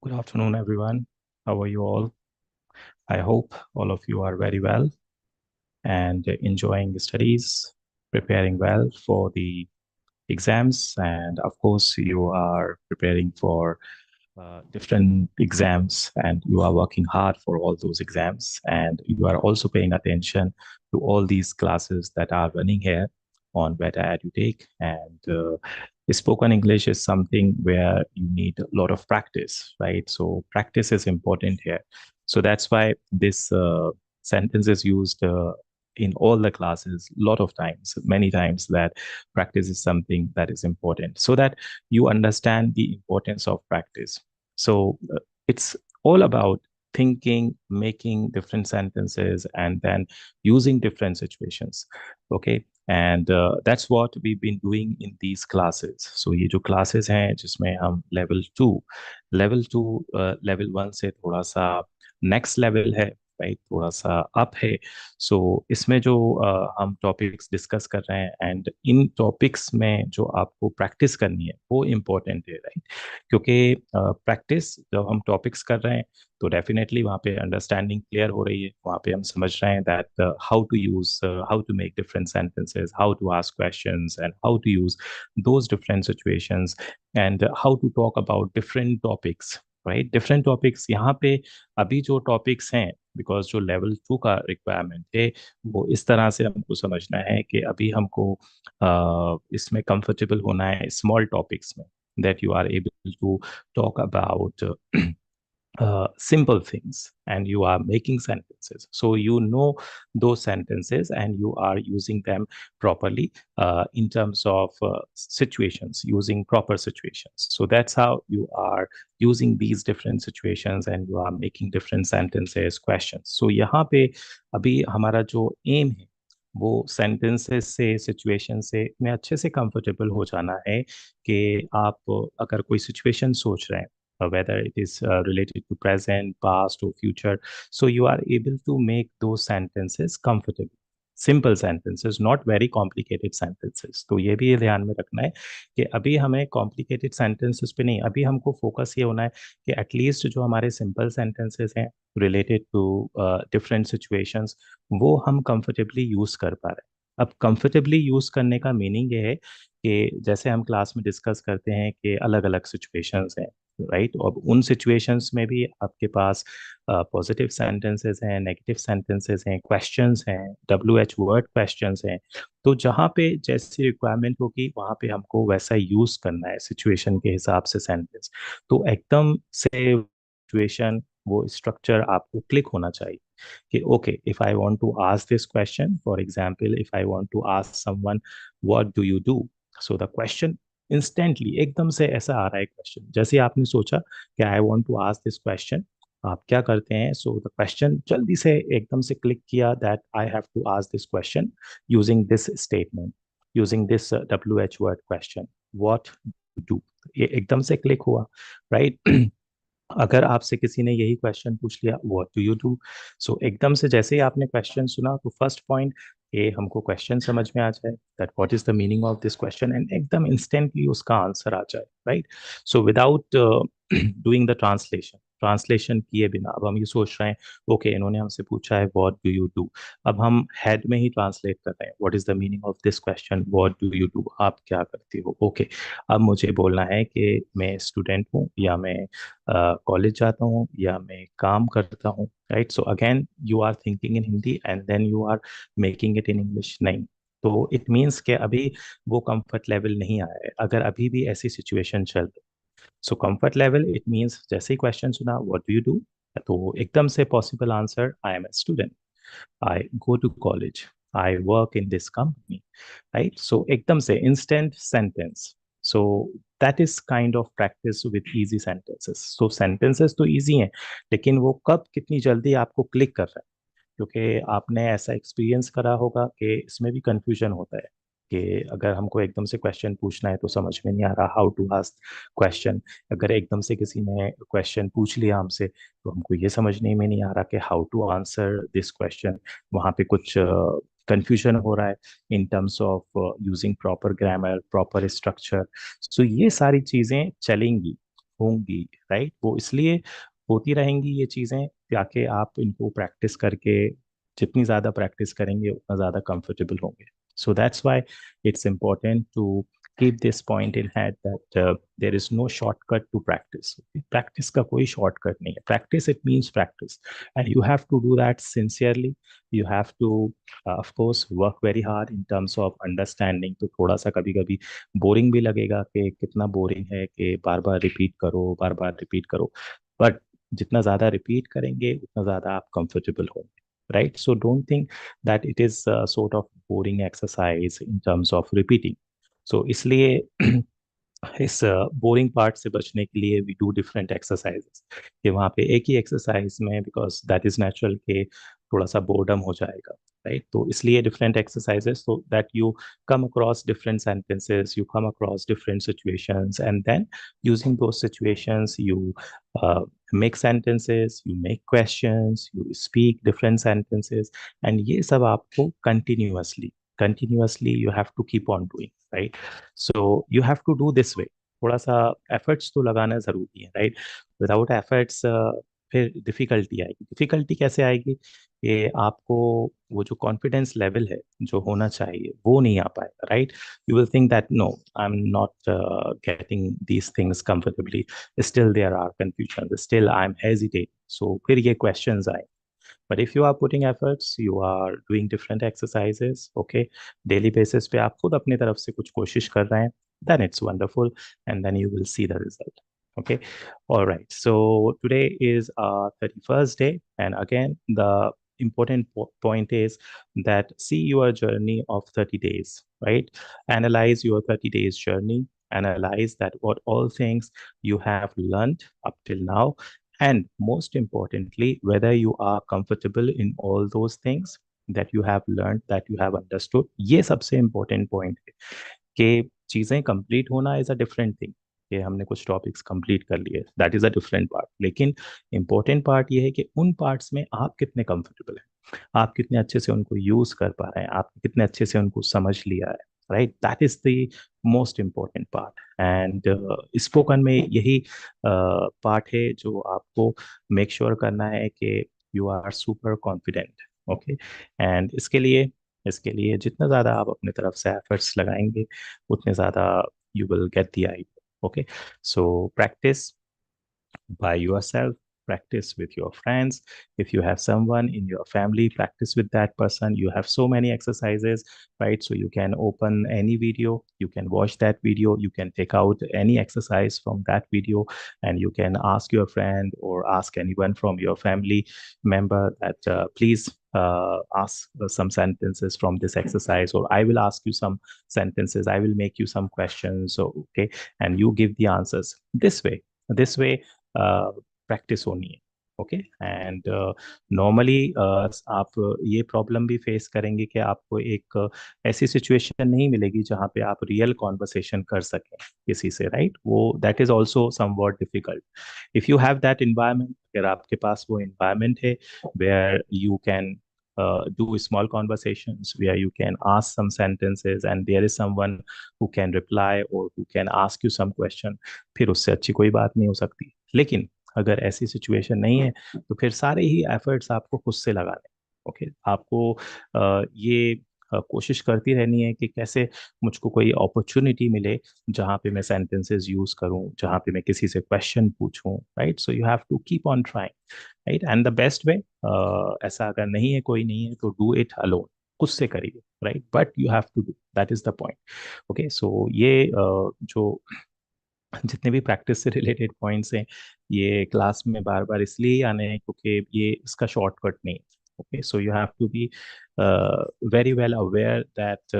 Good afternoon, everyone. How are you all? I hope all of you are very well and enjoying the studies, preparing well for the exams, and of course, you are preparing for different exams and you are working hard for all those exams. And you are also paying attention to all these classes that are running here on VedaEdutech. And spoken English is something where you need a lot of practice, right? So practice is important here. So that's why this sentence is used in all the classes a lot of times, many times, that practice is something that is important so that you understand the importance of practice. So it's all about thinking, making different sentences, and then using different situations. Okay. And that's what we've been doing in these classes. So ये जो classes हैं जिसमें हम level 2 level 1 से थोड़ा सा next level है, right, थोड़ा सा अप है. सो इसमें जो हम टॉपिक्स डिस्कस कर रहे हैं एंड इन टॉपिक्स में जो आपको प्रैक्टिस करनी है वो इम्पोर्टेंट है, राइट. क्योंकि प्रैक्टिस जब हम टॉपिक्स कर रहे हैं तो डेफिनेटली वहाँ पे अंडरस्टैंडिंग क्लियर हो रही है, वहाँ पे हम समझ रहे हैं that how to use, how to make different sentences, how to ask questions and how to use those different situations and how to talk about different topics, right. Different topics यहाँ पे अभी जो टॉपिक्स हैं, because जो level 2 का requirement है वो इस तरह से हमको समझना है कि अभी हमको इसमें कंफर्टेबल होना है स्मॉल टॉपिक्स में, that you are able to talk about simple things and you are making sentences. So you know those sentences and you are using them properly in terms of situations, using proper situations. So that's how you are using these different situations and you are making different sentences, questions. So यहाँ पे अभी हमारा जो aim है वो sentences से, situation से में अच्छे से कंफर्टेबल हो जाना है कि आप अगर कोई सिचुएशन सोच रहे हैं, whether it is related to present, past, or future. So you are able to make those sentences comfortable. Simple sentences, not very complicated sentences. तो ये भी ध्यान में रखना है कि अभी हमें complicated sentences पे नहीं, अभी हमको फोकस ये होना है कि एटलीस्ट जो हमारे सिंपल सेंटेंसेस हैं रिलेटेड टू डिफरेंट सिचुएशंस वो हम कंफर्टेबली यूज कर पा रहे हैं. अब कंफर्टेबली यूज करने का मीनिंग ये है कि जैसे हम क्लास में डिस्कस करते हैं कि अलग अलग सिचुएशंस हैं, राइट. और उन सिचुएशंस में भी आपके पास पॉजिटिव सेंटेंसेस हैं, नेगेटिव सेंटेंसेस हैं, क्वेश्चंस हैं, WH वर्ड क्वेश्चंस हैं. तो जहाँ पे जैसी रिक्वायरमेंट होगी वहाँ पे हमको वैसा यूज करना है सिचुएशन के हिसाब से सेंटेंस. तो एकदम से सिचुएशन वो स्ट्रक्चर आपको क्लिक होना चाहिए कि okay, if I want to ask this question, for example if I want to ask someone what do you do, so the question instantly एकदम से ऐसा आ रहा है क्वेश्चन, जैसे आपने सोचा कि I want to ask this question, आप क्या करते हैं, सो द क्वेश्चन जल्दी से एकदम से क्लिक किया that I have to ask this question using this statement, using this WH word question, what do. ये एकदम से क्लिक हुआ, राइट. अगर आपसे किसी ने यही क्वेश्चन पूछ लिया व्हाट डू यू डू, सो एकदम से जैसे ही आपने क्वेश्चन सुना तो फर्स्ट पॉइंट ये हमको क्वेश्चन समझ में आ जाए that what is the meaning of this question and एकदम इंस्टेंटली उसका आंसर आ जाए, right. So without doing the translation, translation किए बिना अब हम ये सोच रहे हैं ओके इन्होंने हमसे पूछा है व्हाट डू यू डू, अब हम हेड में ही ट्रांसलेट कर रहे हैं what is the meaning of this question, what do you do, आप क्या करते हो. ओके, अब मुझे बोलना है कि मैं स्टूडेंट हूँ या मैं कॉलेज जाता हूँ या मैं काम करता हूँ, right. So again you are thinking in Hindi and then you are making it in English. नहीं, तो इट मीन्स कि अभी वो कंफर्ट लेवल नहीं आया है, अगर अभी भी ऐसी सिचुएशन चल रही. So comfort level it means जैसे ही क्वेश्चन सुना व्हाट डू यू डू, तो एकदम से possible answer I am a student, I go to college, I work in this company, right? So ekdam se instant sentence. So that is kind of practice with easy sentences. So sentences तो easy हैं, लेकिन वो कब कितनी जल्दी आपको click कर रहा है, क्योंकि आपने ऐसा एक्सपीरियंस करा होगा कि इसमें भी कंफ्यूजन होता है कि अगर हमको एकदम से क्वेश्चन पूछना है तो समझ में नहीं आ रहा हाउ टू आस्क क्वेश्चन, अगर एकदम से किसी ने क्वेश्चन पूछ लिया हमसे तो हमको ये समझने में नहीं आ रहा कि how to answer this question, वहाँ पे कुछ कंफ्यूजन हो रहा है in terms of using proper grammar, proper structure. So ये सारी चीज़ें चलेंगी होंगी, राइट? वो इसलिए होती रहेंगी ये चीज़ें ताकि आप इनको प्रैक्टिस करके, जितनी ज़्यादा प्रैक्टिस करेंगे उतना ज़्यादा कंफर्टेबल होंगे. So that's why it's important to keep this point in head that there is no shortcut to practice. Practice का कोई shortcut नहीं है. Practice, it means practice, and you have to do that sincerely. You have to of course work very hard in terms of understanding. तो थोड़ा सा कभी कभी boring भी लगेगा कि कितना बोरिंग है कि बार बार रिपीट करो, बार बार रिपीट करो, बट जितना ज़्यादा रिपीट करेंगे उतना ज़्यादा आप कंफर्टेबल होंगे, right? So don't think that it is a sort of boring exercise in terms of repeating. So इसलिए इस बोरिंग पार्ट से बचने के लिए वी डू डिफरेंट एक्सरसाइजेस, कि वहाँ पे एक ही एक्सरसाइज में, बिकॉज दैट इज नेचुरल के थोड़ा सा बोर्डम हो जाएगा, राइट? तो इसलिए different exercises, so that you come across different sentences, you come across different situations, and then using those situations you make sentences, you make questions, you speak different sentences, and ये सब आपको continuously you have to keep on doing, right? So you have to do this way. थोड़ा सा efforts तो लगाना जरूरी है, right? Without efforts फिर डिफिकल्टी आएगी. डिफिकल्टी कैसे आएगी कि आपको वो जो कॉन्फिडेंस लेवल है जो होना चाहिए वो नहीं आ पाएगा, right? You will think that no, I am not getting these things comfortably, still there are confusion, still I am hesitate. So फिर ये क्वेश्चंस आए. But if you are putting efforts, you are doing different exercises, okay, daily basis पे आप खुद अपनी तरफ से कुछ कोशिश कर रहे हैं, then it's wonderful, and then you will see the result. Okay, all right. So today is 31st day, and again the important point is that see your journey of 30 days, right? Analyze your 30 days journey. Analyze that what all things you have learned up till now, and most importantly whether you are comfortable in all those things that you have learned, that you have understood. ये सबसे important point है कि चीजें complete होना is a different thing, कि हमने कुछ topics complete कर लिए, that is a different part. लेकिन इंपॉर्टेंट पार्ट ये है कि उन पार्ट्स में आप कितने कंफर्टेबल हैं, आप कितने अच्छे से उनको यूज कर पा रहे हैं, आप कितने अच्छे से उनको समझ लिया है, right? That is the most important part. And spoken में यही पार्ट है जो आपको मेक श्योर करना है कि you are super confident. Okay, and इसके लिए जितना ज़्यादा आप अपने तरफ से एफर्ट्स लगाएंगे उतने ज़्यादा you will get the idea. Okay, so practice by yourself, practice with your friends. If you have someone in your family, practice with that person. You have so many exercises, right? So you can open any video, you can watch that video, you can take out any exercise from that video, and you can ask your friend or ask anyone from your family member that please ask some sentences from this exercise, or I will ask you some sentences, I will make you some questions. So okay, and you give the answers. This way practice होनी है. Okay, and normally आप ये problem भी face करेंगे कि आपको एक ऐसी सिचुएशन नहीं मिलेगी जहाँ पे आप रियल कॉन्वर्सेशन कर सकें किसी से, राइट? वो that is also somewhat difficult. If you have that environment, अगर आपके पास वो इन्वायरमेंट है where you can do small conversations, where you can ask some sentences and there is someone who can reply or who can ask you some question, फिर उससे अच्छी कोई बात नहीं हो सकती. लेकिन अगर ऐसी सिचुएशन नहीं है तो फिर सारे ही एफर्ट्स आपको खुद से लगाने. ओके, आपको ये कोशिश करती रहनी है कि कैसे मुझको कोई अपॉर्चुनिटी मिले जहाँ पे मैं सेंटेंसेस यूज करूँ, जहाँ पे मैं किसी से क्वेश्चन पूछूं, right? So you have to keep on trying, right? And the best way, ऐसा अगर नहीं है, कोई नहीं है, तो डू इट अलोन, खुद से करिए, right? But you have to do, that is the point. Okay, so ये जो जितने भी प्रैक्टिस से रिलेटेड पॉइंट्स हैं, ये क्लास में बार बार इसलिए ही आने हैं क्योंकि ये इसका शॉर्टकट नहीं. Okay, so you have to be very well aware that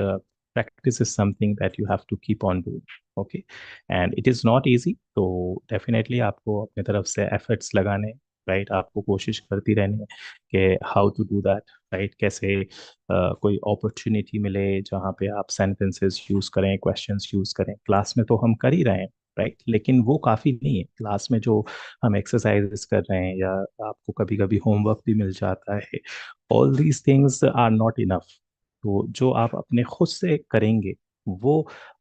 practice is something that you have to keep on doing. Okay, and it is not easy, तो definitely आपको अपने तरफ से efforts लगाने, राइट? आपको कोशिश करती रहनी है कि how to do that, right? कैसे कोई अपॉर्चुनिटी मिले जहाँ पे आप सेंटेंसेस यूज करें, क्वेश्चंस यूज करें. क्लास में तो हम कर ही रहे हैं, राइट? लेकिन वो काफी नहीं है. क्लास में जो हम एक्सरसाइजेस कर रहे हैं या आपको कभी कभी होमवर्क भी मिल जाता है, all these things are not enough. तो जो आप अपने खुद से करेंगे वो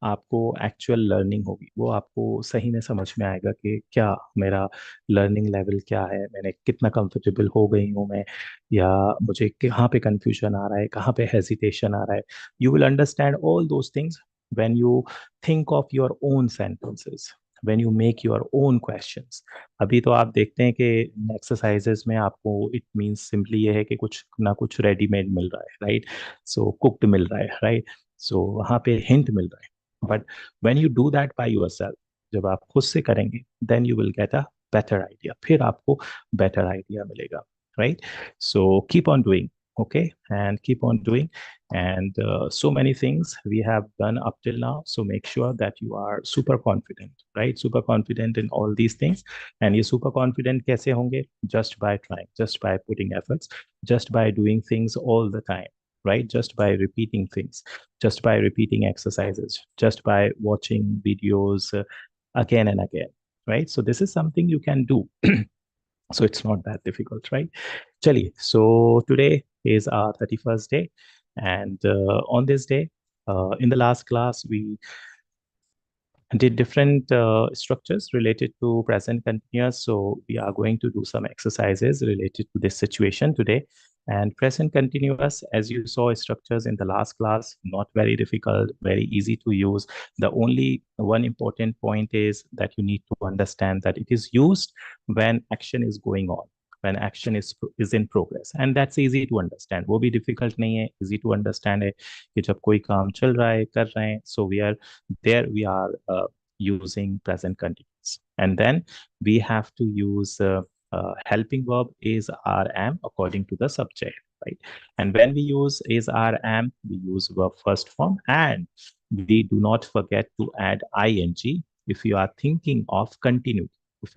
आपको एक्चुअल लर्निंग होगी, वो आपको सही में समझ में आएगा कि क्या मेरा लर्निंग लेवल क्या है, मैंने कितना कंफर्टेबल हो गई हूँ मैं, या मुझे कहाँ पे कंफ्यूजन आ रहा है, कहाँ पे हेजिटेशन आ रहा है। You will understand all those things when you think of your own sentences, when you make your own questions. अभी तो आप देखते हैं कि एक्सरसाइजेस में आपको इट मीन्स सिंपली ये है कि कुछ ना कुछ रेडीमेड मिल रहा है, राइट, सो कुक्ड मिल रहा है, राइट, सो वहाँ पे हिंट मिल रहा है। But when you do that by yourself, जब आप खुद से करेंगे, then you will get a better idea, फिर आपको बेटर आइडिया मिलेगा, right. So keep on doing, okay, and keep on doing, and so many things we have done up till now, so make sure that you are super confident, right, super confident in all these things. And ये super confident कैसे होंगे? Just by trying, just by putting efforts, just by doing things all the time, right, just by repeating things, just by repeating exercises, just by watching videos again and again, right. So this is something you can do. So it's not that difficult, right? Chali, so today is our 31st day, and on this day, in the last class, we did different structures related to present continuous. So we are going to do some exercises related to this situation today. And present continuous, as you saw structures in the last class, not very difficult, very easy to use. The only one important point is that you need to understand that it is used when action is going on, when action is in progress, and that's easy to understand. वो भी difficult नहीं है, easy to understand है कि जब कोई काम चल रहा है, कर रहे हैं, so we are using present continuous. And then we have to use helping verb is am according to the subject, right? And when we use is am, we use verb first form, and we do not forget to add ing if you are thinking of continuity, if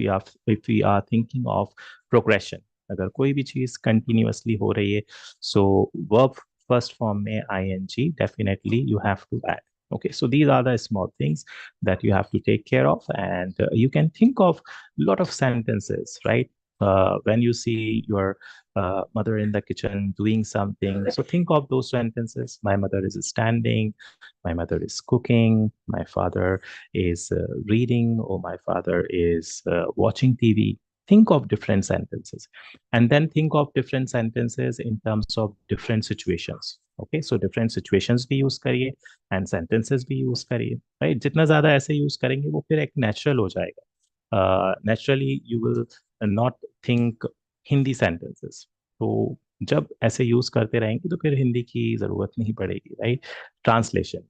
we are thinking of progression. अगर कोई भी चीज continuously हो रही है, so verb first form में ing definitely you have to add. Okay, so these are the small things that you have to take care of, and you can think of a lot of sentences, right? When you see your mother in the kitchen doing something, so think of those sentences. My mother is standing, my mother is cooking, my father is reading, or my father is watching TV. Think of different sentences, and then think of different sentences in terms of different situations. Okay, so different situations भी use करिए and sentences भी use करिए, right. जितना ज्यादा ऐसे use करेंगे वो फिर एक नेचुरल हो जाएगा। Naturally you will not think Hindi sentences. तो जब ऐसे यूज करते रहेंगे तो फिर हिंदी की जरूरत नहीं पड़ेगी, right. Translation,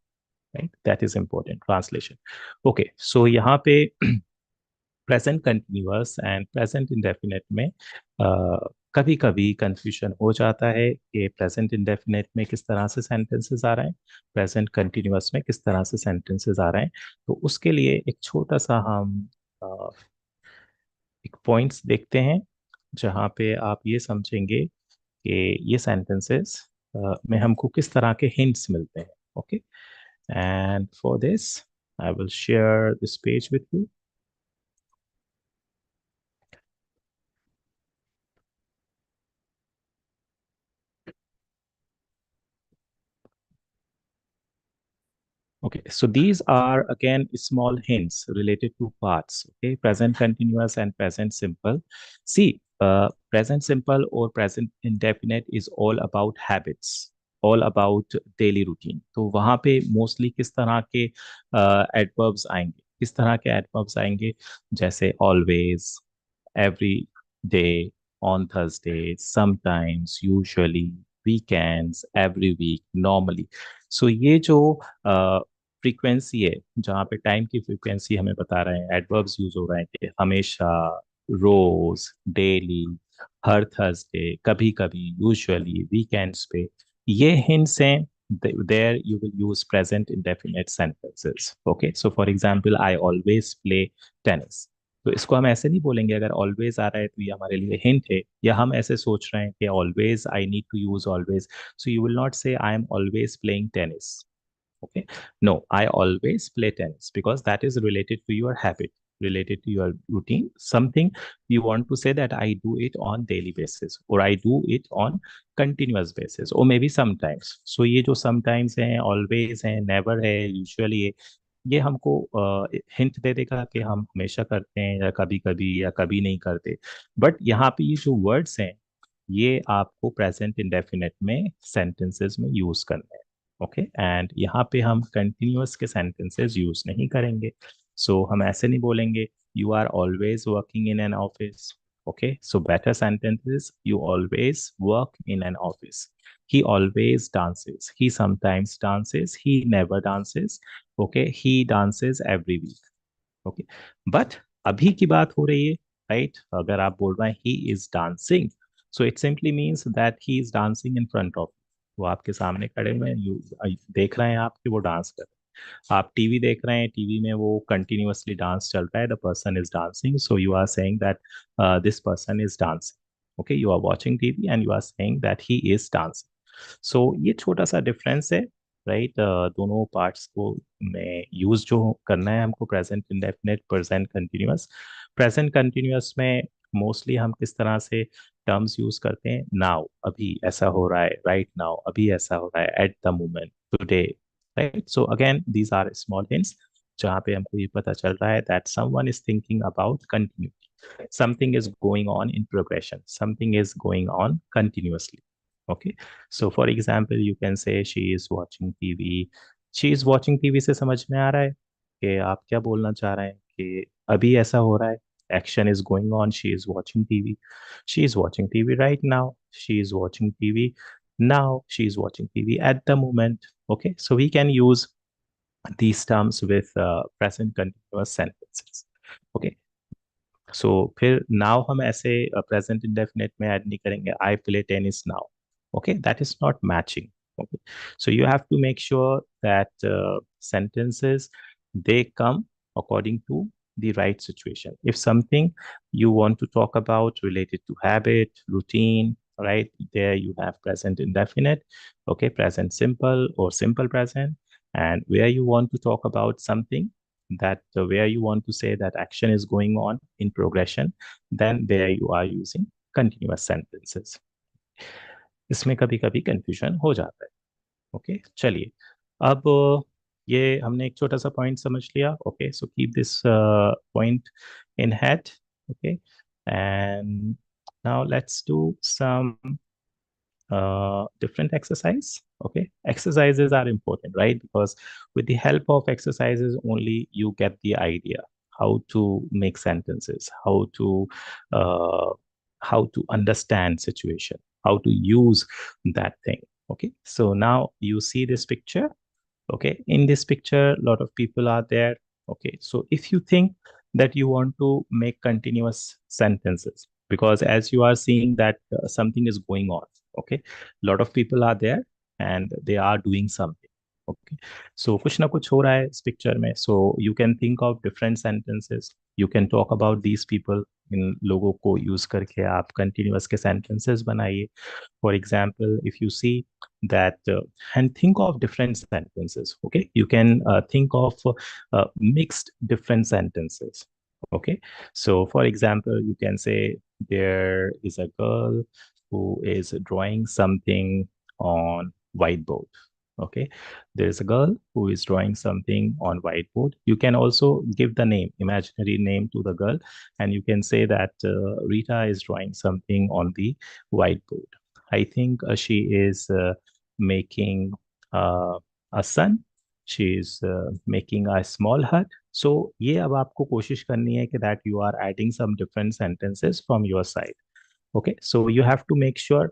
right, that is important, translation. Okay, so यहाँ पे present continuous and present indefinite में कभी कभी कंफ्यूजन हो जाता है कि प्रेजेंट इंडेफिनिट में किस तरह से सेंटेंसेस आ रहे हैं, प्रेजेंट कंटिन्यूअस में किस तरह से सेंटेंसेस आ रहे हैं। तो उसके लिए एक छोटा सा हम एक पॉइंट्स देखते हैं जहाँ पे आप ये समझेंगे कि ये सेंटेंसेस में हमको किस तरह के हिंट्स मिलते हैं। Okay, and for this I will share this page with you. Okay, so these are again small hints related to parts. Okay, present continuous and present simple. See, present simple or present indefinite is all about habits, all about daily routine. तो वहाँ पे mostly किस तरह के adverbs आएंगे, किस तरह के adverbs आएंगे, जैसे always, every day, on Thursday, sometimes, usually, weekends, every week, normally. So ये जो फ्रीक्वेंसी है, जहाँ पे टाइम की फ्रीक्वेंसी हमें बता रहे हैं, एडवर्ब्स यूज हो रहे हैं कि हमेशा, रोज, डेली, हर थर्सडे, कभी कभी, यूजुअली, वीकेंड्स पे, ये हिंट्स हैं। There you will use present indefinite sentences. Okay, so for example, I always play tennis. तो इसको हम ऐसे नहीं बोलेंगे, अगर ऑलवेज आ रहा है तो ये हमारे लिए हिंट है, या हम ऐसे सोच रहे हैं कि always I need to use always, so you will not say I am always playing tennis. Okay, no, I always play tennis because that is related to your habit. related to your routine, something you want to say that I do it on daily basis or I do it on continuous basis or maybe sometimes. So ये जो sometimes है, always है, never है, usually है, ये हमको hint दे देगा कि हम हमेशा करते हैं या कभी कभी या कभी नहीं करते. बट यहाँ पे ये जो वर्ड्स हैं ये आपको प्रेजेंट इंडेफिनिट में सेंटेंसेस में यूज करना है. ओके, एंड यहाँ पे हम कंटिन्यूअस के सेंटेंसेस यूज नहीं करेंगे. सो हम ऐसे नहीं बोलेंगे you are always working in an office. Okay, so better sentences, you always work in an office. He always dances. He sometimes dances. He never dances. Okay, he dances every week. Okay, but अभी की बात हो रही है, right? अगर आप बोल रहे हैं he is dancing, so it simply means that he is dancing in front of. वो आपके सामने खड़े हुए हैं, यू देख रहे हैं आप कि वो डांस कर रहे हैं. आप टीवी देख रहे हैं, टीवी में वो कंटिन्यूअसली डांस चल रहा है, the person is dancing, so you are saying that this person is dancing. Okay, you are watching TV and you are saying that he is dancing. So ये छोटा सा डिफरेंस है, right? दोनों parts को में यूज जो करना है हमको, present indefinite, present continuous. Present continuous में मोस्टली हम किस तरह से टर्म्स यूज करते हैं? नाउ, अभी ऐसा हो रहा है, राइट नाउ, अभी ऐसा हो रहा है, at the moment, today, right? So again these are small hints जहाँ पे हमको ये पता चल रहा है that someone is thinking about continuity, something is going on in progression, something is going on continuously. Okay, so for example you can say she is watching TV. she is watching TV से समझ में आ रहा है कि आप क्या बोलना चाह रहे हैं कि अभी ऐसा हो रहा है, action is going on, she is watching TV. she is watching TV right now. she is watching TV now. she is watching TV at the moment. Okay, so we can use these terms with present continuous sentences. Okay, सो फिर now हम ऐसे present indefinite में add नहीं करेंगे, I play tennis now. Okay, that is not matching. Okay, so you have to make sure that sentences they come according to the right situation. If something you want to talk about related to habit, routine, right, there you have present indefinite, okay, present simple or simple present. And where you want to talk about something that where you want to say that action is going on in progression, then there you are using continuous sentences. इसमें कभी कभी confusion हो जाता है. Okay, चलिए. अब ये हमने एक छोटा सा पॉइंट समझ लिया. Okay, so keep this point in head. Okay, and now let's do some different exercise. Okay, exercises are important, right? Because with the help of exercises only you get the idea how to make sentences, uh, how to understand situation, how to use that thing. Okay, so now you see this picture. Okay, in this picture a lot of people are there. Okay, so if you think that you want to make continuous sentences, because as you are seeing that something is going on. Okay, a lot of people are there and they are doing something. Okay, so kuch na kuch ho raha hai is picture mein, so you can think of different sentences. You can talk about these people. इन लोगों को use करके आप continuous के sentences बनाइए. For example, if you see that and think of different sentences. Okay, you can think of mixed different sentences. Okay, so for example you can say there is a girl who is drawing something on whiteboard. Okay, there is a girl who is drawing something on whiteboard. You can also give the name, imaginary name to the girl, and you can say that Rita is drawing something on the whiteboard. I think she is making uh, a sun. She is making a small hut. So ये अब आपको कोशिश करनी है कि that you are adding some different sentences from your side. Okay, so you have to make sure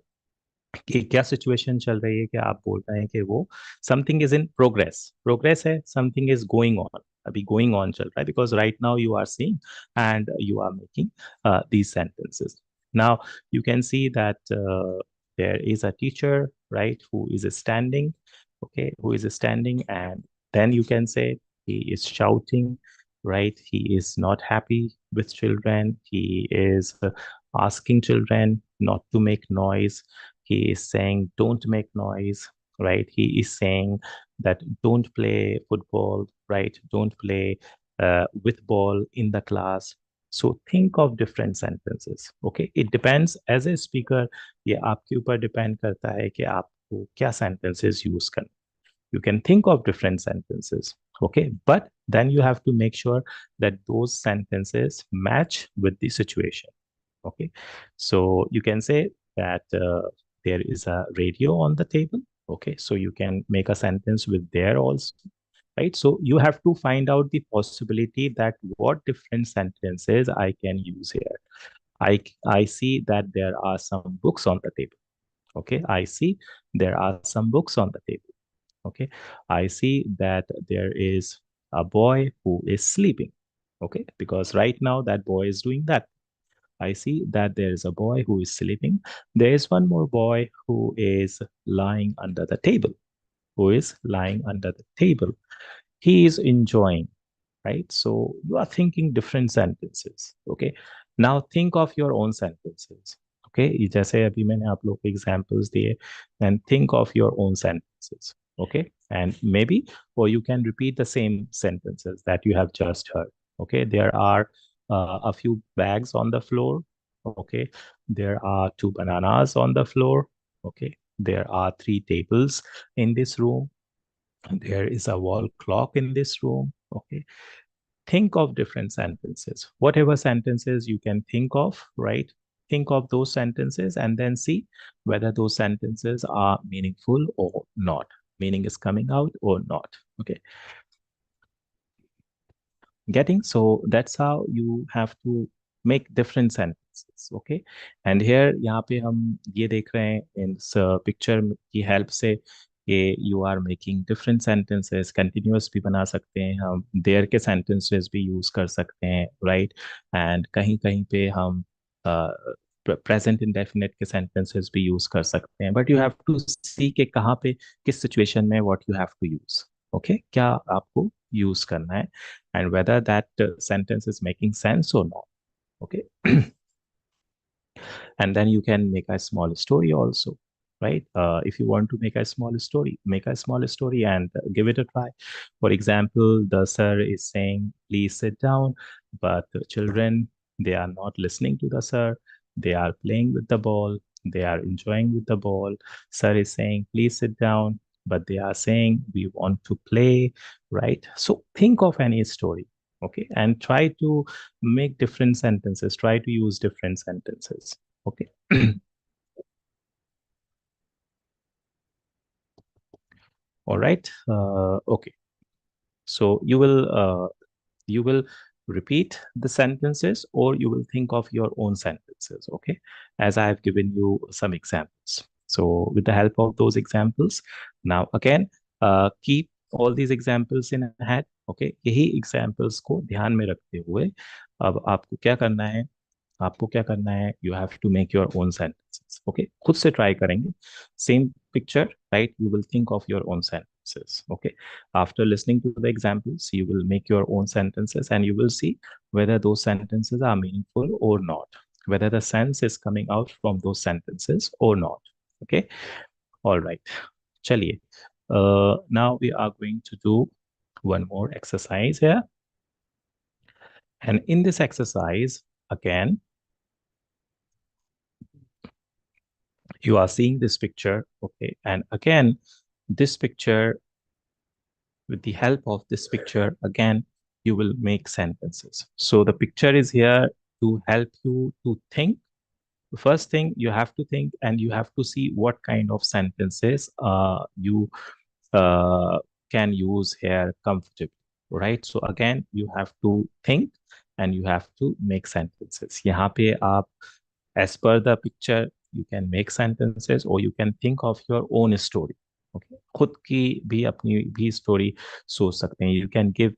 कि क्या situation चल रही है कि आप बोल रहे हैं कि वो something is in progress. Progress है, समथिंग इज गोइंग ऑन, अभी गोइंग ऑन चल रहा है, because right now you are seeing and you are making these sentences. Now you can see that there is a teacher, right, who is standing. Okay, who is standing, and then you can say he is shouting, right? He is not happy with children. He is asking children not to make noise. He is saying don't make noise, right? He is saying that don't play football, right? Don't play with ball in the class. So think of different sentences. Okay, it depends as a speaker. ये आपके ऊपर depend करता है कि आपको क्या sentences use करना. You can think of different sentences. Okay, but then you have to make sure that those sentences match with the situation. Okay, so you can say that there is a radio on the table. Okay, so you can make a sentence with there also, right? So you have to find out the possibility that what different sentences I can use here. I see that there are some books on the table. Okay, I see there are some books on the table. Okay, I see that there is a boy who is sleeping. Okay, because right now that boy is doing that. I see that there is a boy who is sleeping. There is one more boy who is lying under the table. Who is lying under the table. He is enjoying, right? So you are thinking different sentences. Okay. Now think of your own sentences. Okay. ये जैसे अभी मैंने आप लोग को examples दिए, and think of your own sentences. Okay. And maybe, or you can repeat the same sentences that you have just heard. Okay. There are a few bags on the floor. Okay. There are two bananas on the floor. Okay. There are three tables in this room. There is a wall clock in this room. Okay, think of different sentences, whatever sentences you can think of, right? Think of those sentences and then see whether those sentences are meaningful or not. Meaning is coming out or not. Okay, getting? So that's how you have to make different sentences. Okay, and here यहाँ पे हम ये देख रहे हैं in this picture की help से कि you are making different sentences. Continuous भी बना सकते हैं हम, there के sentences भी use कर सकते हैं, right? And कहीं कहीं पे हम present indefinite के sentences भी use कर सकते हैं, but you have to see कि कहाँ पे किस situation में what you have to use. Okay, क्या आपको use करना है, and whether that sentence is making sense or not. Okay. And then you can make a small story also, right? If you want to make a small story, make a small story and give it a try. For example, the sir is saying please sit down, but the children, they are not listening to the sir. They are playing with the ball. They are enjoying with the ball. Sir is saying please sit down, but they are saying we want to play, right? So think of any story. Okay, and try to make different sentences, try to use different sentences. Okay. All right. Okay. So you will repeat the sentences, or you will think of your own sentences. Okay. As I have given you some examples. So with the help of those examples, now again, keep all these examples in head. Okay. यही examples को ध्यान में रखते हुए अब आपको क्या करना है, आपको क्या करना है, you have to make your own sentences. Okay, खुद से ट्राई करेंगे. Same picture, right? You will think of your own sentences. Okay, after listening to the examples, you will make your own sentences and you will see whether those sentences are meaningful or not, whether the sense is coming out from those sentences or not. Okay, all right, chaliye. Now we are going to do one more exercise here, and in this exercise again, you are seeing this picture. Okay, and again, this picture, with the help of this picture, again you will make sentences. So the picture is here to help you to think. The first thing you have to think, and you have to see what kind of sentences you uh, can use here comfortably, right? So again, you have to think and you have to make sentences. यहाँ पे आप, as per the picture, you can make sentences or you can think of your own story. Okay, खुद की भी अपनी भी story सोच सकते हैं. You can give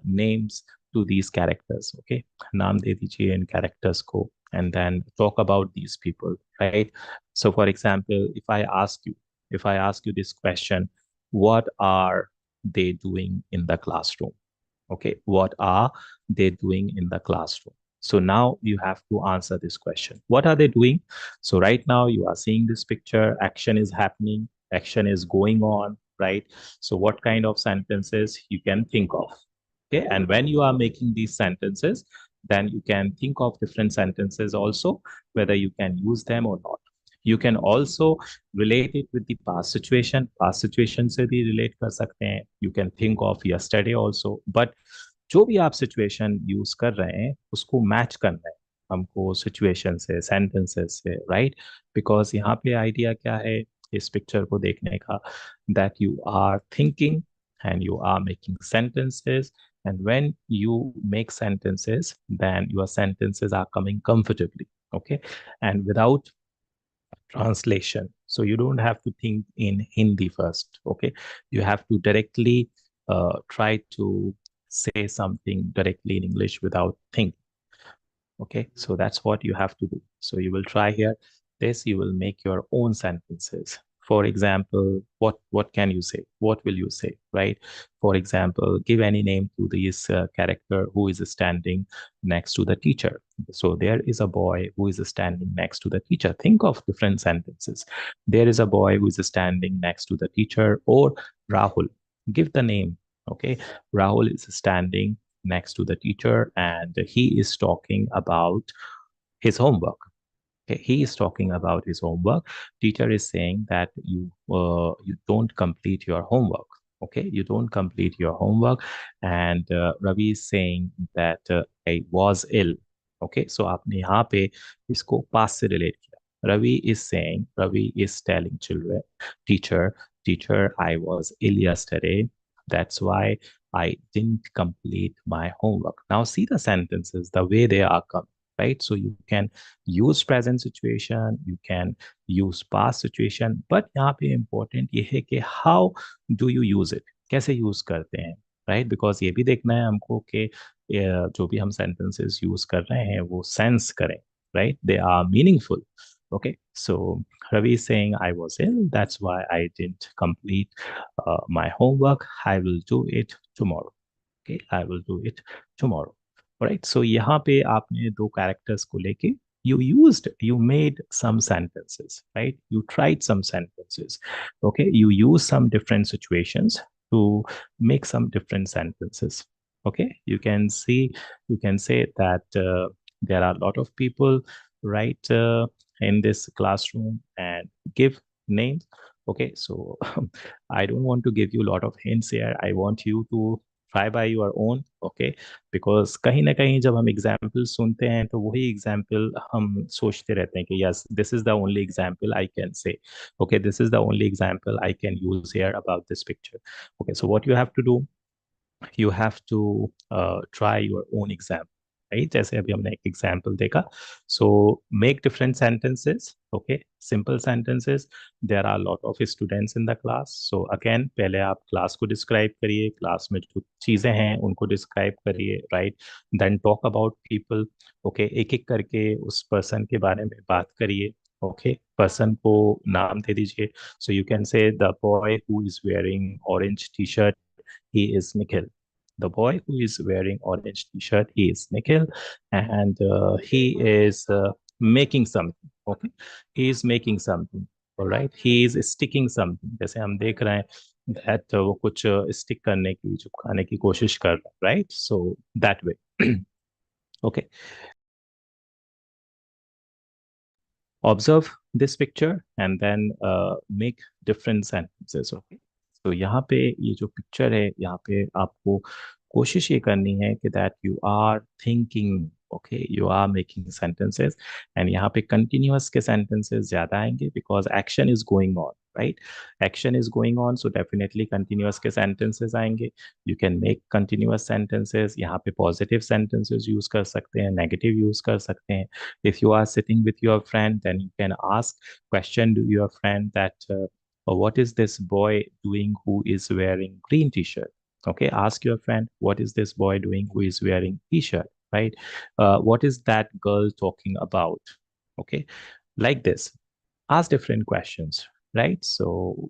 names to these characters. Okay, नाम दे दीजिए इन characters को, and then talk about these people, right? So for example, if I ask you this question, what are they doing in the classroom? Okay, what are they doing in the classroom? So now you have to answer this question. What are they doing? So right now you are seeing this picture, action is happening, action is going on, right? So what kind of sentences you can think of? Okay, and when you are making these sentences, then you can think of different sentences also, whether you can use them or not. You can also relate it with the past situation. Past situation से भी relate कर सकते हैं. You can think of yesterday also. But जो भी आप situation use कर रहे हैं उसको मैच करना है हमको सिचुएशन से सेंटेंसेस से, राइट? बिकॉज यहाँ पे आइडिया क्या है इस पिक्चर को देखने का, that you are thinking and you are making sentences, and when you make sentences then your sentences are coming comfortably, okay, and without translation. So you don't have to think in Hindi first, okay? You have to directly try to say something directly in English without thinking. Okay, so that's what you have to do. So you will try here. This you will make your own sentences. For example, what can you say? What will you say, right? For example, give any name to this character who is standing next to the teacher. So there is a boy who is standing next to the teacher. Think of different sentences. There is a boy who is standing next to the teacher, or Rahul. Give the name. Okay, Rahul is standing next to the teacher and he is talking about his homework. Okay, he is talking about his homework. Teacher is saying that you don't complete your homework. Okay, you don't complete your homework, and Ravi is saying that I was ill. Okay, so आपने यहाँ पे इसको past से relate किया. Ravi is telling children, teacher, I was ill yesterday. That's why I didn't complete my homework. Now see the sentences, the way they are coming, right? So you can use present situation, you can use past situation, but यहाँ पे important ये है कि how do you use it, कैसे use करते हैं, right? Because ये भी देखना है हमको कि जो भी हम sentences use कर रहे हैं वो sense करें, right? They are meaningful. Okay, so Ravi is saying I was ill, that's why I didn't complete my homework. I will do it tomorrow. Okay, I will do it tomorrow. Right, so यहाँ पे आपने दो characters को लेके you made some sentences, right? You tried some sentences. Okay, you use some different situations to make some different sentences. Okay, you can say that there are a lot of people, right, in this classroom, and give names. Okay, so I don't want to give you a lot of hints here. I want you to try by your own. Okay, because कहीं ना कहीं जब हम example सुनते हैं तो वही example हम सोचते रहते हैं कि yes this is the only example I can say, okay this is the only example I can use here about this picture. Okay, so what you have to do, you have to try your own example, right? जैसे अभी हमने एक example देखा. So make different sentences. Okay, simple sentences. There are a lot of students in the class. So again पहले आप class को describe करिए, class में जो चीजें हैं उनको describe करिए, right? Then talk about people. Okay, एक एक करके उस person के बारे में बात करिए. Okay, person को नाम दे दीजिए. So you can say the boy who is wearing orange t-shirt, he is Nikhil. The boy who is wearing orange t-shirt, he is Nikhil, and he is making something. Okay, he is making something. All right, he is sticking something. जैसे हम देख रहे हैं that वो कुछ stick करने की चिपकाने की कोशिश कर रहा है, right? So that way. Okay. Observe this picture and then make different sentences. Okay, so यहाँ पे ये जो पिक्चर है यहाँ पे आपको कोशिश ये करनी है कि that you are thinking. Okay, you are making sentences, and यहाँ पे continuous के sentences ज़्यादा आएंगे because action is going on, right? Action is going on, so definitely continuous के sentences आएंगे. You can make continuous sentences. यहाँ पे positive sentences use कर सकते हैं, negative use कर सकते हैं. If you are sitting with your friend, then you can ask question to your friend that what is this boy doing who is wearing green t-shirt? Okay, ask your friend what is this boy doing who is wearing t-shirt, right? What is that girl talking about? Okay, like this, ask different questions, right? So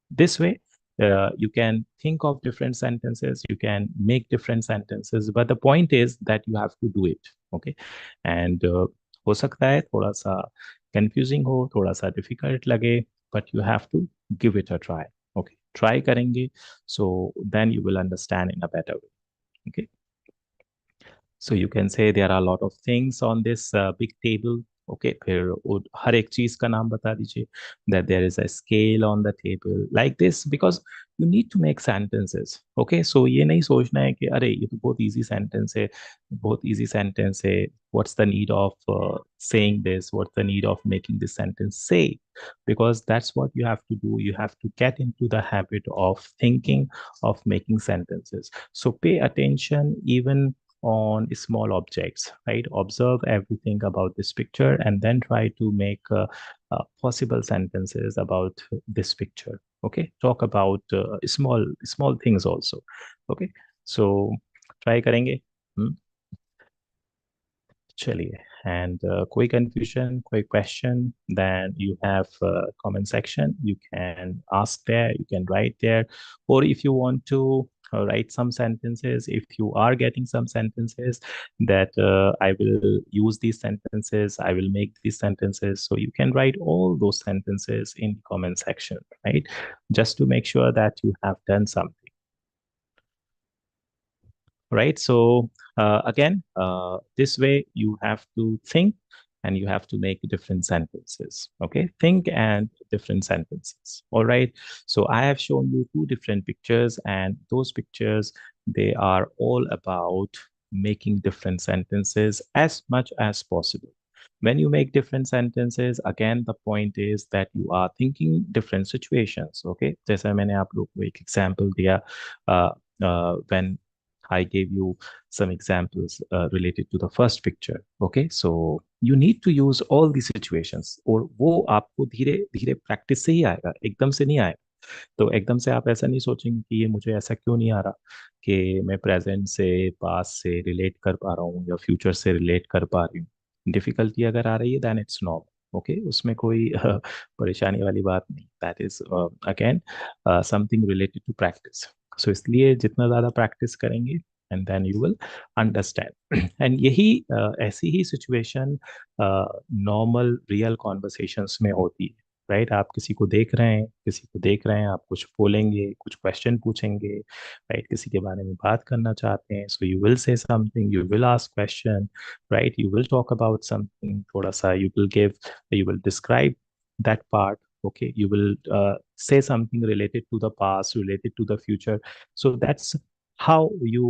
this way you can think of different sentences, you can make different sentences, but the point is that you have to do it. Okay, and हो सकता है थोड़ा सा confusing हो, थोड़ा सा difficult लगे, but you have to give it a try. Okay, try करेंगे, so then you will understand in a better way. Okay. So you can say there are a lot of things on this big table. Okay, फिर हर एक चीज का नाम बता दीजिए. That there is a scale on the table like this because you need to make sentences. Okay, so ये नहीं सोचना है कि अरे ये तो बहुत easy sentence है, बहुत easy sentence है. What's the need of saying this? What's the need of making this sentence say? Because that's what you have to do. You have to get into the habit of thinking, of making sentences. So pay attention even on small objects, right? Observe everything about this picture and then try to make possible sentences about this picture. Okay, talk about small things also. Okay, so try करेंगे. Hmm? चलिए. And कोई confusion, कोई question, then you have comment section. You can ask there, you can write there, or if you want to write some sentences, if you are getting some sentences that I will use these sentences, I will make these sentences. So you can write all those sentences in the comment section, right? Just to make sure that you have done something. Right? So again, this way you have to think and you have to make different sentences. Okay, think and different sentences. All right. So I have shown you two different pictures, and those pictures, they are all about making different sentences as much as possible. When you make different sentences, again, the point is that you are thinking different situations. Okay, जैसा मैंने आप लोग को एक example दिया, when I gave you some examples related to the first picture. Okay, so you need to use all these situations, और वो आपको धीरे धीरे प्रैक्टिस से ही आएगा, एकदम से नहीं आएगा. तो एकदम से आप ऐसा नहीं सोचेंगे कि ये मुझे ऐसा क्यों नहीं आ रहा कि मैं प्रेजेंट से पास्ट से रिलेट कर पा रहा हूँ या फ्यूचर से रिलेट कर पा रही हूँ. डिफिकल्टी अगर आ रही है देन इट्स नॉर्मल. ओके, उसमें कोई परेशानी वाली बात नहीं. That is again something related to practice. So इसलिए जितना ज़्यादा प्रैक्टिस करेंगे and then you will understand. And यही ऐसी ही सिचुएशन नॉर्मल रियल कॉन्वर्सेशंस में होती है. राइट, आप किसी को देख रहे हैं, किसी को देख रहे हैं, आप कुछ बोलेंगे, कुछ क्वेश्चन पूछेंगे, राइट, किसी के बारे में बात करना चाहते हैं, सो you will say something, you will ask question, right, you will talk about something, थोड़ा सा you will give, you will describe that part. Okay, you will say something related to the past, related to the future. So that's how you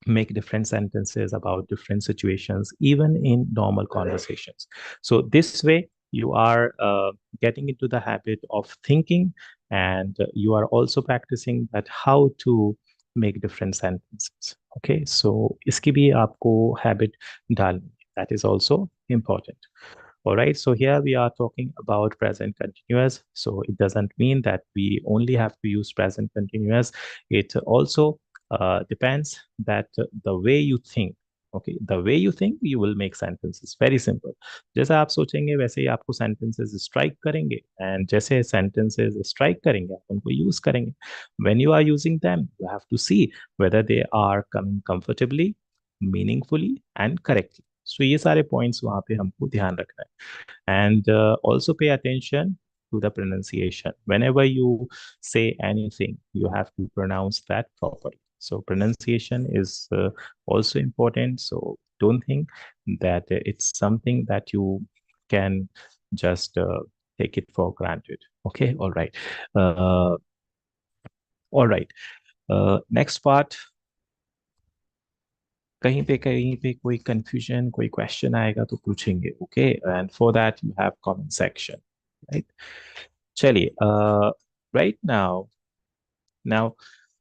make different sentences about different situations, even in normal conversations. So this way, you are getting into the habit of thinking, and you are also practicing that how to make different sentences. Okay, so iski bhi aapko habit dalni. That is also important. All right, so here we are talking about present continuous. So it doesn't mean that we only have to use present continuous. It also depends that the way you think. Okay, the way you think, you will make sentences. Very simple. जैसा आप सोचेंगे वैसे ही आपको sentences strike करेंगे, and जैसे sentences strike करेंगे आप उनको use करेंगे. When you are using them, you have to see whether they are coming comfortably, meaningfully, and correctly. So ये सारे points वहाँ पे हमको ध्यान रखना है. And also pay attention to the pronunciation. Whenever you say anything, you have to pronounce that properly. So pronunciation is also important. So don't think that it's something that you can just take it for granted. Okay, all right. Uh, all right. Next part. कहीं पे कोई confusion, कोई question आएगा तो पूछेंगे. Okay, and for that you have comment section, right? चलिए, right now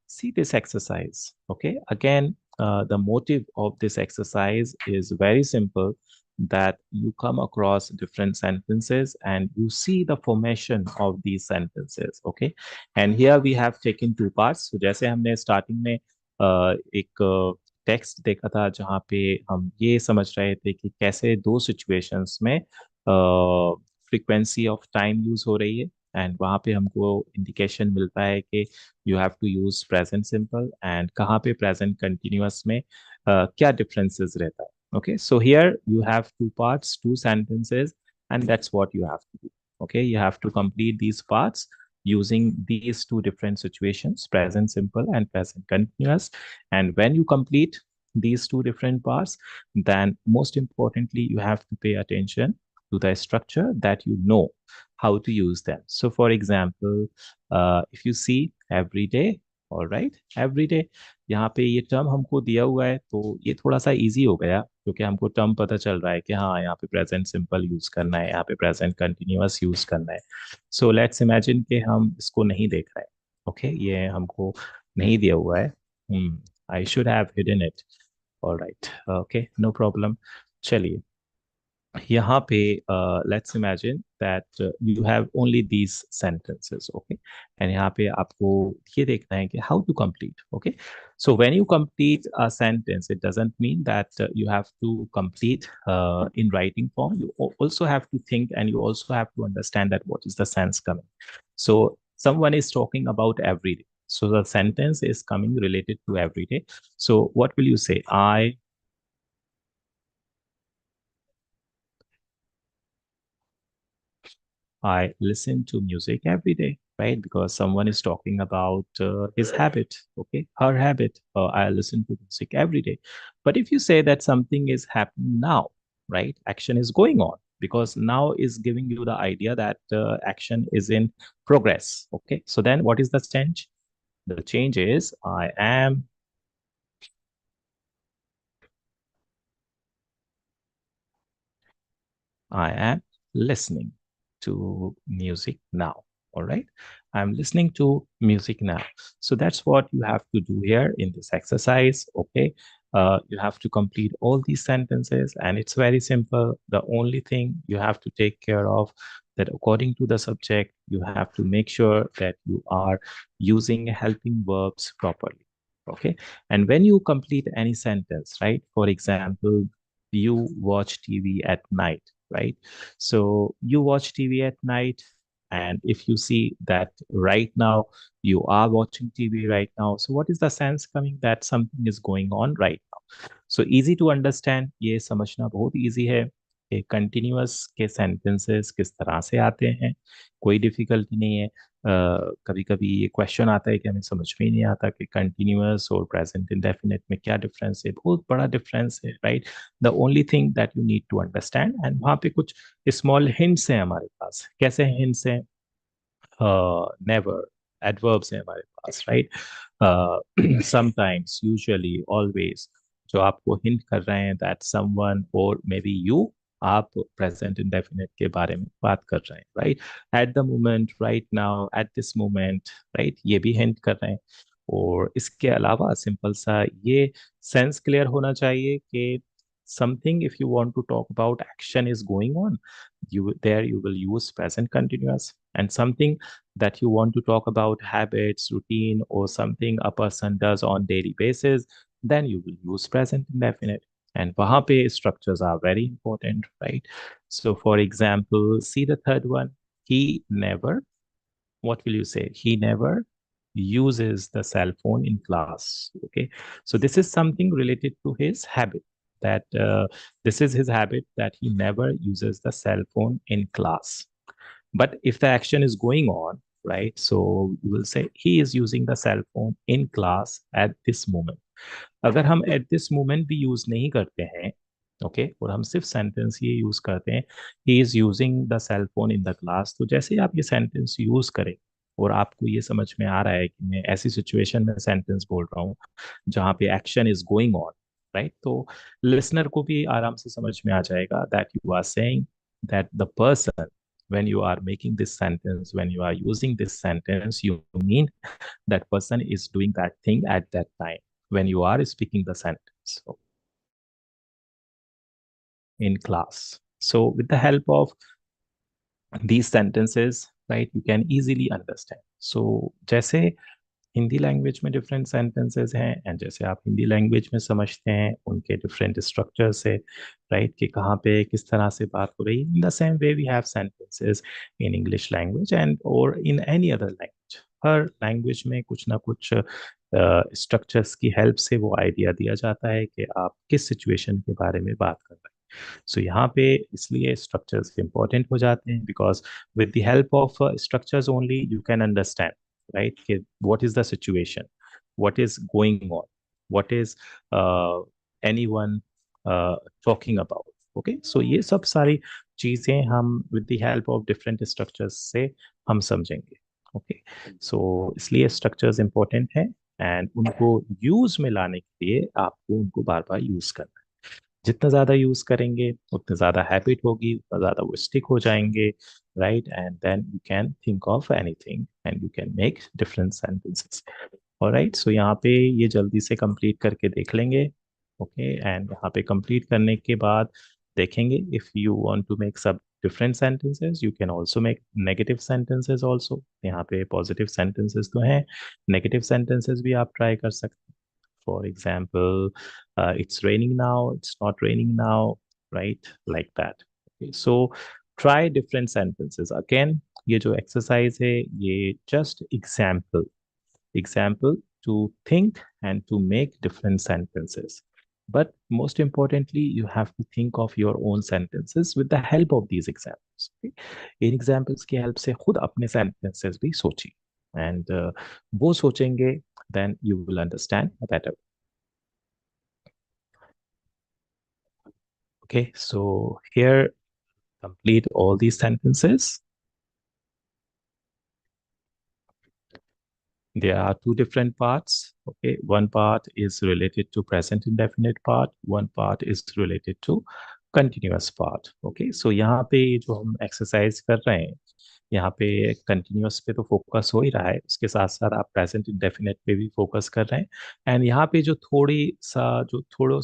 see this exercise. Okay, again, the motive of this exercise is very simple, that you come across different sentences and you see the formation of these sentences. Okay, and here we have taken two parts. So जैसे हमने starting में एक text देखा था जहाँ पे हम ये समझ रहे थे कि कैसे दो सिचुएशंस में फ्रीक्वेंसी ऑफ टाइम यूज हो रही है, एंड वहाँ पे हमको इंडिकेशन मिलता है कि you have to use present simple, and कहाँ पे प्रेजेंट कंटिन्यूअस में क्या डिफरेंसेस रहता है. Okay, so here you have two parts, two sentences, and that's what you have to do. Okay, you have to complete these parts using these two different situations, present simple and present continuous. And when you complete these two different parts, then most importantly, you have to pay attention to the structure that you know how to use them. So for example, if you see every day, all right, every day, यहाँ पे ये term हमको दिया हुआ है, तो ये थोड़ा सा इजी हो गया क्योंकि हमको टर्म पता चल रहा है कि हाँ यहाँ पे प्रेजेंट सिंपल यूज करना है, यहाँ पे प्रेजेंट कंटिन्यूअस यूज करना है. सो लेट्स इमेजिन कि हम इसको नहीं देख रहे हैं. ओके, ये हमको नहीं दिया हुआ है. I should have hidden it. Alright, okay, no problem. चलिए, यहाँ पे let's imagine that you have only these sentences. Okay, and यहाँ पे आपको ये देखना है कि how to complete. Okay, so when you complete a sentence, it doesn't mean that you have to complete in writing form. You also have to think, and you also have to understand that what is the sense coming. So someone is talking about every day, so the sentence is coming related to every day. So what will you say? I listen to music every day, right? Because someone is talking about his habit, okay, her habit. I listen to music every day. But if you say that something is happening now, right? Action is going on, because now is giving you the idea that action is in progress. Okay. So then what is the change? The change is I am listening to music now. All right. I'm listening to music now. So that's what you have to do here in this exercise. Okay. You have to complete all these sentences, and it's very simple. The only thing you have to take care of, that according to the subject, you have to make sure that you are using helping verbs properly. Okay. And when you complete any sentence, right? For example, you watch TV at night, right? So you watch TV at night, and if you see that right now you are watching TV right now, so what is the sense coming that something is going on right now? So easy to understand, ये समझना बहुत easy है कि continuous के sentences किस तरह से आते हैं. कोई difficulty नहीं है. कभी कभी ये क्वेश्चन आता है कि हमें समझ में ही नहीं आता कि कंटिन्यूअस और प्रेजेंट इंडेफिनिट में क्या डिफरेंस है. बहुत बड़ा डिफरेंस है, right? The only thing that you need to understand, and वहाँ पे कुछ स्मॉल हिंट्स हैं हमारे पास. कैसे हिंट्स हैं? नेवर, एडवर्ब्स हैं हमारे पास, राइट? समटाइम्स, यूजुअली, ऑलवेज, जो आपको हिंट कर रहे हैं दैट समवन और मे बी यू, आप प्रेजेंट इंडेफिनिट के बारे में बात कर रहे हैं, right? Eight the moment, right now, at this moment, right? ये भी हिंट कर रहे हैं. और इसके अलावा सिंपल सा ये सेंस क्लियर होना चाहिए कि something, if you want to talk about action is going on, you will use present continuous. And something that you want to talk about habits, routine, or something a person does on daily basis, then you will use present indefinite. And wahan pe structures are very important, right? So for example, see the third one. He never, what will you say? He never uses the cell phone in class. Okay, so this is something related to his habit, that this is his habit, that he never uses the cell phone in class. But if the action is going on, right, so you will say he is using the cell phone in class at this moment. अगर हम at this moment भी use नहीं करते हैं, okay, और हम सिर्फ sentence ये यूज करते हैं, he is using the cell phone in the class, तो जैसे ही आप ये सेंटेंस यूज करें और आपको ये समझ में आ रहा है कि मैं ऐसी सिचुएशन में सेंटेंस बोल रहा हूँ जहाँ पे action is going on, right, तो लिसनर को भी आराम से समझ में आ जाएगा that you are saying that the person, when you are making this sentence, when you are using this sentence, you mean that person is doing that thing at that time when you are speaking the sentence in class. So with the help of these sentences, right, you can easily understand. So जैसे Hindi language में different sentences हैं, and जैसे आप Hindi language में समझते हैं उनके different structure से, राइट, कि कहाँ पे किस तरह से बात हो रही है, in the same way we have sentences in English language and और इन एनी अदर लैंग्वेज. हर लैंग्वेज में कुछ ना कुछ स्ट्रक्चर्स की हेल्प से वो आइडिया दिया जाता है कि आप किस सिचुएशन के बारे में बात कर रहे हैं. सो यहाँ पे इसलिए स्ट्रक्चर्स इंपॉर्टेंट हो जाते हैं, because with the help of structures only you can understand, right, कि what is the situation, what is going on, what is anyone talking about. Okay, so ये सब सारी चीजें हम with the help of different structures से हम समझेंगे। Okay, so इसलिए स्ट्रक्चर्स इंपॉर्टेंट हैं, एंड उनको यूज में लाने के लिए आपको उनको बार बार यूज करना है। जितना ज्यादा यूज करेंगे उतनी ज्यादा हैबिट होगी, उतना ज्यादा वो स्टिक हो जाएंगे, right, and then you can think of anything and you can make different sentences. Alright, so यहाँ पे ये जल्दी से कंप्लीट करके देख लेंगे। ओके, एंड यहाँ पे कंप्लीट करने के बाद देखेंगे, if you want to make सब different sentences you can also make negative sentences also. यहाँ पे पॉजिटिव सेंटेंसेस तो हैं, नेगेटिव सेंटेंसेस भी आप ट्राई कर सकते हैं। For example, it's raining now, it's not raining now, right? Like that. Okay, so try different sentences. Again, ये जो exercise है, ये just example to think and to make different sentences. But most importantly, you have to think of your own sentences with the help of these examples. Okay? In examples की help से खुद अपने sentences भी सोचिए, and वो सोचेंगे, then you will understand better. Okay, so here complete all these sentences. There are two different parts. Okay, one part is related to present indefinite part, one part is related to continuous part. Okay, so यहाँ पे जो हम exercise कर रहे हैं, यहाँ पे continuous पे तो फोकस हो ही रहा है, उसके साथ साथ आप प्रेजेंट इंडेफिनेट पे भी फोकस कर रहे हैं। एंड यहाँ पे जो थोड़ा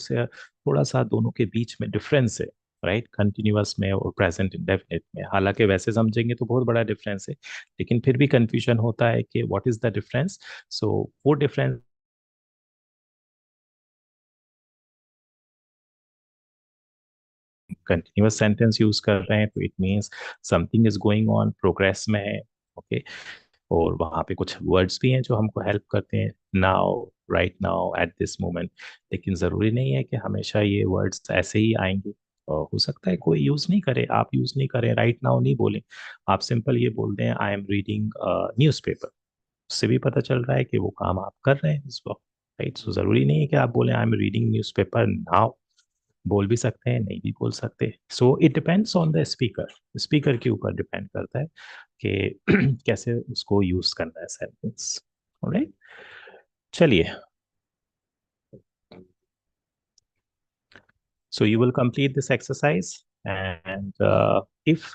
सा दोनों के बीच में डिफरेंस है, राइट, कंटिन्यूअस में और प्रेजेंट इंडेफिनेट में, हालांकि वैसे समझेंगे तो बहुत बड़ा डिफरेंस है, लेकिन फिर भी कंफ्यूजन होता है कि व्हाट इज द डिफरेंस। सो वो डिफरेंस कंटिन्यूअस सेंटेंस यूज कर रहे हैं तो it means something is going on, progress में है। ओके, और वहाँ पे कुछ वर्ड्स भी हैं जो हमको हेल्प करते हैं, now, right now, at this moment. लेकिन ज़रूरी नहीं है कि हमेशा ये वर्ड्स ऐसे ही आएंगे, और हो सकता है कोई यूज़ नहीं करे, आप यूज़ नहीं करें, राइट नाउ नहीं बोलें, आप सिंपल ये बोल दें आई एम रीडिंग न्यूज़पेपर। उससे भी पता चल रहा है कि वो काम आप कर रहे हैं इस वक्त, राइट। सो ज़रूरी नहीं है कि आप बोलें I am reading newspaper now, बोल भी सकते हैं, नहीं भी बोल सकते। So it depends on the speaker, speaker के ऊपर डिपेंड करता है कि कैसे उसको यूज करना है सेंटेंस। ऑलराइट, चलिए, so you will complete this exercise, and if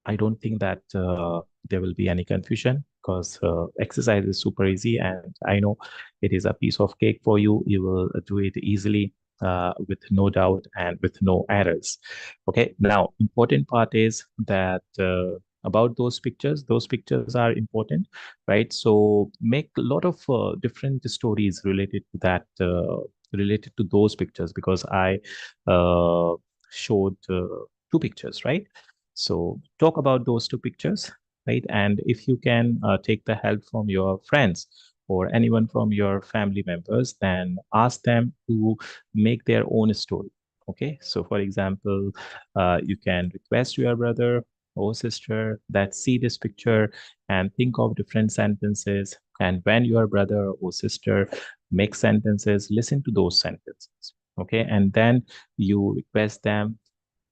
I don't think that there will be any confusion, because exercise is super easy, and I know it is a piece of cake for you. You will do it easily, with no doubt and with no errors. Okay, now important part is that about those pictures. Those pictures are important, right? So make a lot of different stories related to that. Related to those pictures, because I showed two pictures, right? So talk about those two pictures, right? And if you can take the help from your friends or anyone from your family members, then ask them to make their own story. Okay. So for example, you can request your brother or sister that see this picture and think of different sentences. And when your brother or sister makes sentences, listen to those sentences. Okay. And then you request them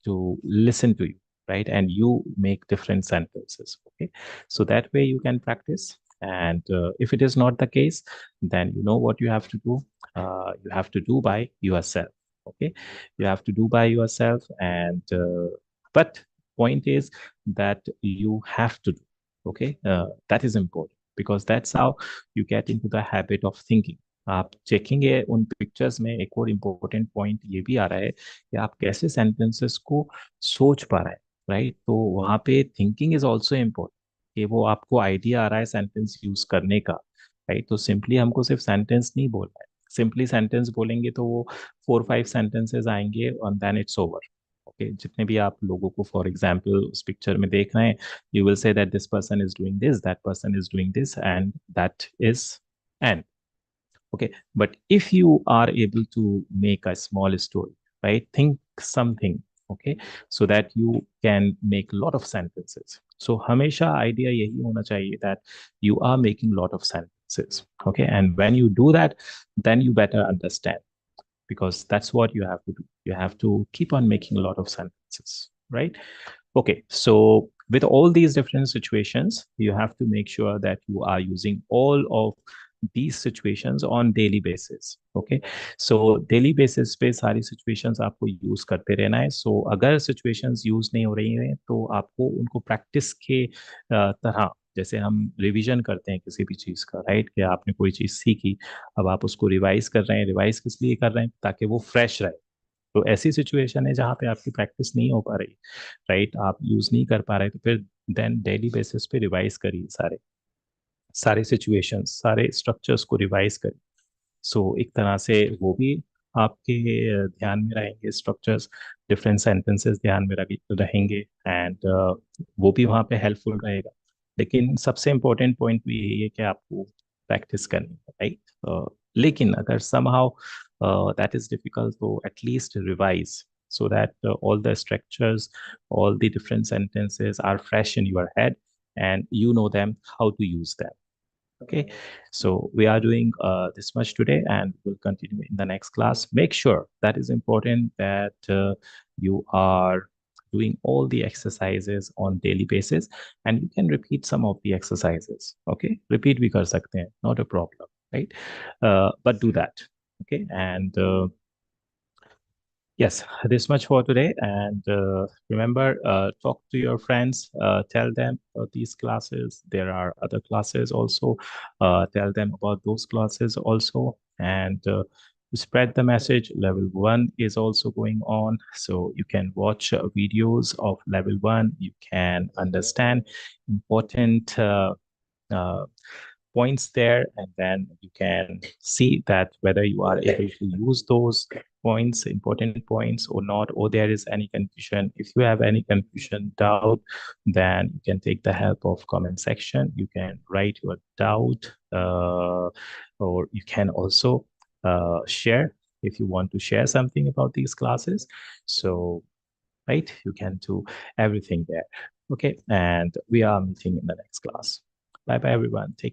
to listen to you, right? And you make different sentences. Okay, so that way you can practice. And if it is not the case, then you know what you have to do. You have to do by yourself. Okay, you have to do by yourself. And but point is that you have to do. Okay, that is important, because that's how you get into the habit of thinking. आप चेकेंगे उन pictures में, एक और important point ये भी आ रहा है कि आप कैसे सेंटेंसेस को सोच पा रहे हैं, राइट। तो वहाँ पे थिंकिंग इज ऑल्सो इम्पोर्टेंट, कि वो आपको आइडिया आ रहा है सेंटेंस यूज करने का, राइट। तो सिंपली हमको सिर्फ सेंटेंस नहीं बोलना है, सिंपली सेंटेंस बोलेंगे तो वो 4-5 सेंटेंसेस आएंगे और देन इट्स ओवर। ओके, जितने भी आप लोगों को फॉर एग्जाम्पल उस पिक्चर में देख रहे हैं, you will say that this person is doing this, that person is doing this, and that is and. Okay, but if you are able to make a small story, right, think something, okay, so that you can make a lot of sentences. So हमेशा idea यही होना चाहिए that you are making a lot of sentences, okay, and when you do that, then you better understand, because that's what you have to do. You have to keep on making a lot of sentences, right? Okay, so with all these different situations, you have to make sure that you are using all of these situations on daily basis. Okay, so daily basis पे सारी situations आपको use करते रहना है. So अगर situations use नहीं हो रही हैं तो आपको उनको practice के तरह, जैसे हम रिवीजन करते हैं किसी भी चीज़ का, राइट, कि आपने कोई चीज़ सीखी, अब आप उसको रिवाइज कर रहे हैं. रिवाइज किस लिए कर रहे हैं? ताकि वो फ्रेश रहे. तो ऐसी सिचुएशन है जहाँ पे आपकी प्रैक्टिस नहीं हो पा रही, राइट, आप यूज नहीं कर पा रहे, तो फिर देन डेली बेसिस पे रिवाइज करिए सारे सारे सिचुएशंस, सारे स्ट्रक्चर्स को रिवाइज करिए. सो एक तरह से वो भी आपके ध्यान में रहेंगे, स्ट्रक्चर्स, डिफरेंट सेंटेंसेस ध्यान में रहेंगे, एंड वो भी वहाँ पे हेल्पफुल रहेगा. लेकिन सबसे इम्पोर्टेंट पॉइंट भी यही है कि आपको प्रैक्टिस करनी है, राइट. लेकिन अगर समहाउ दैट इज डिफिकल्ट, तो at least revise, so that all the structures, all the different sentences are fresh in your head and you know them, how to use them. Okay, so we are doing this much today and we'll continue in the next class. Make sure, that is important, that you are doing all the exercises on daily basis, and you can repeat some of the exercises. Okay, repeat bhi kar sakte hain, not a problem, right? But do that. Okay, and yes, this much for today. And remember, talk to your friends, tell them about these classes. There are other classes also. Tell them about those classes also. And spread the message. Level 1 is also going on. So you can watch videos of level 1. You can understand important uh, points there, and then you can see that whether you are able to use those points, important points, or not, or there is any confusion. If you have any confusion, doubt, then you can take the help of comment section. You can write your doubt, or you can also share if you want to share something about these classes. So, right, you can do everything there. Okay, and we are meeting in the next class. Bye bye, everyone. Take